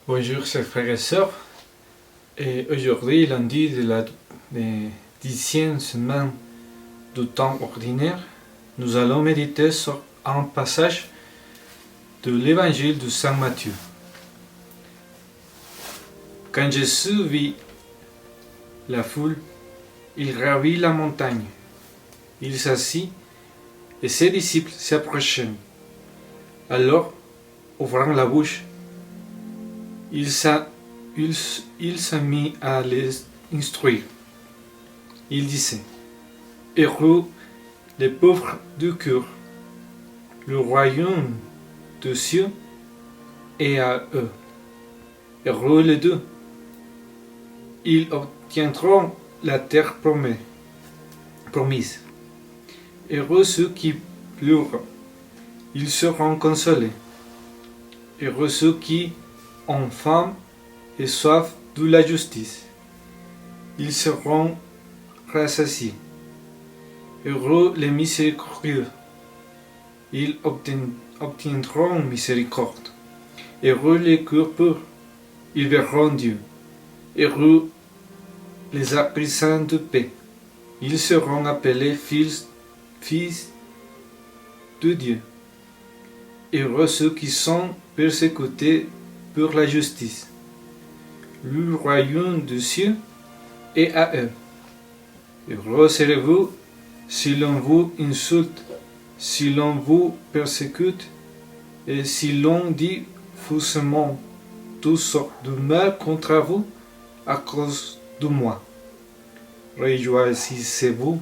Bonjour chers frères et sœurs, et aujourd'hui lundi de la 10e semaine du temps ordinaire, nous allons méditer sur un passage de l'évangile de Saint Matthieu. Quand Jésus vit la foule, il gravit la montagne, il s'assit et ses disciples s'approchèrent. Alors, ouvrant la bouche, il s'est mis à les instruire. Il disait: Heureux les pauvres du cœur, le royaume des cieux est à eux. Heureux les deux, ils obtiendront la terre promise. Heureux ceux qui pleurent, ils seront consolés. Heureux ceux qui ont faim et soif de la justice, ils seront rassasiés. Heureux les miséricordieux, ils obtiendront miséricorde. Heureux les cœurs purs, ils verront Dieu. Heureux les artisans de paix, ils seront appelés fils de Dieu. Heureux ceux qui sont persécutés pour la justice, le royaume des cieux est à eux. Heureux serez-vous si l'on vous insulte, si l'on vous persécute, et si l'on dit faussement toutes sortes de mal contre vous à cause de moi. Réjouissez-vous,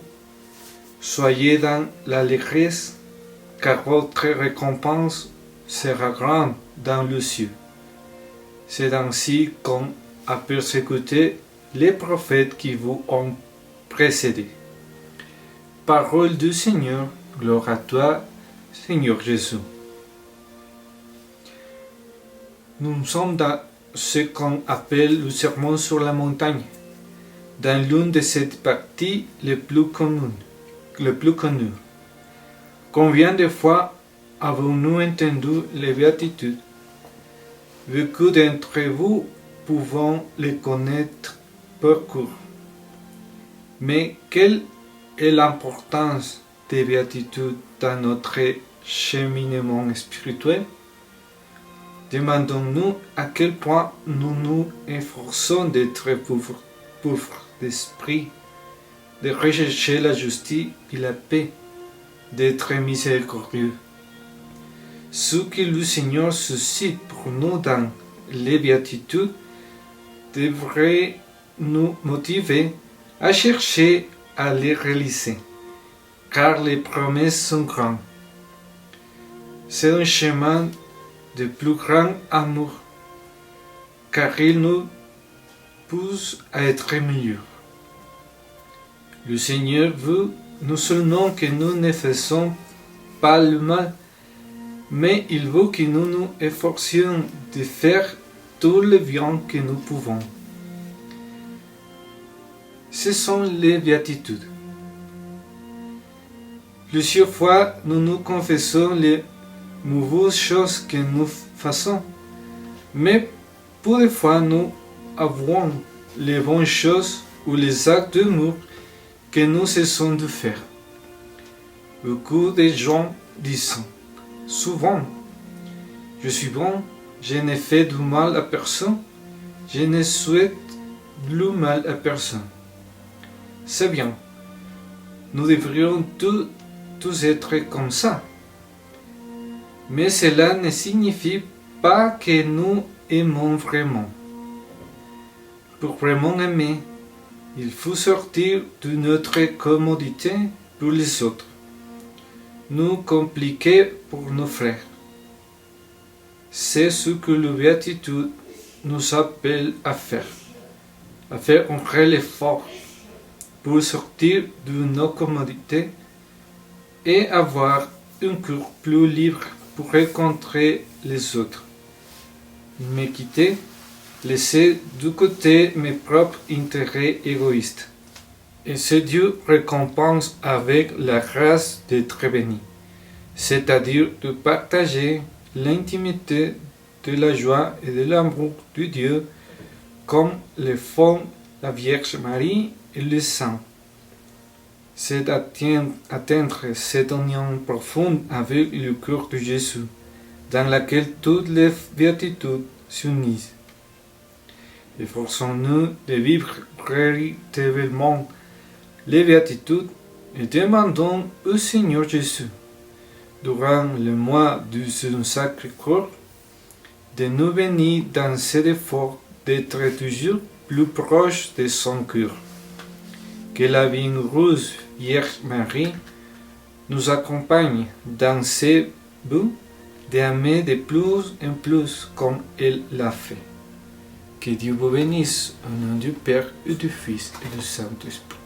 soyez dans l'allégresse, car votre récompense sera grande dans le ciel. C'est ainsi qu'on a persécuté les prophètes qui vous ont précédés. Parole du Seigneur, gloire à toi, Seigneur Jésus. Nous sommes dans ce qu'on appelle le sermon sur la montagne, dans l'une de ces parties les plus connues. Combien de fois avons-nous entendu les béatitudes? Beaucoup d'entre vous pouvons les connaître par cœur. Mais quelle est l'importance des béatitudes dans notre cheminement spirituel? Demandons-nous à quel point nous nous efforçons d'être pauvres d'esprit, de rechercher la justice et la paix, d'être miséricordieux. Ce que le Seigneur suscite pour nous dans les béatitudes devrait nous motiver à chercher à les réaliser, car les promesses sont grandes. C'est un chemin de plus grand amour, car il nous pousse à être meilleurs. Le Seigneur veut non seulement que nous ne fassions pas le mal, mais il veut que nous nous efforcions de faire tout le bien que nous pouvons. Ce sont les béatitudes. Plusieurs fois, nous nous confessons les mauvaises choses que nous faisons, mais peu de fois nous avouons les bonnes choses ou les actes d'amour que nous cessons de faire. Beaucoup de gens disent souvent: je suis bon, je n'ai fait du mal à personne, je ne souhaite le mal à personne. C'est bien, nous devrions tous être comme ça. Mais cela ne signifie pas que nous aimons vraiment. Pour vraiment aimer, il faut sortir de notre commodité pour les autres, nous compliquer pour nos frères. C'est ce que la béatitude nous appelle à faire un réel effort pour sortir de nos commodités et avoir un cœur plus libre pour rencontrer les autres, me quitter, laisser de côté mes propres intérêts égoïstes. Et ce Dieu récompense avec la grâce d'être béni, c'est-à-dire de partager l'intimité de la joie et de l'amour de Dieu, comme le font la Vierge Marie et les saints. C'est atteindre cette union profonde avec le cœur de Jésus, dans laquelle toutes les béatitudes s'unissent. Efforçons-nous de vivre véritablement les béatitudes et demandons au Seigneur Jésus, durant le mois de son Sacré-Cœur, de nous bénir dans cet effort d'être toujours plus proche de son cœur. Que la bienheureuse Vierge Marie nous accompagne dans ce but d'aimer de plus en plus comme elle l'a fait. Que Dieu vous bénisse au nom du Père et du Fils et du Saint-Esprit.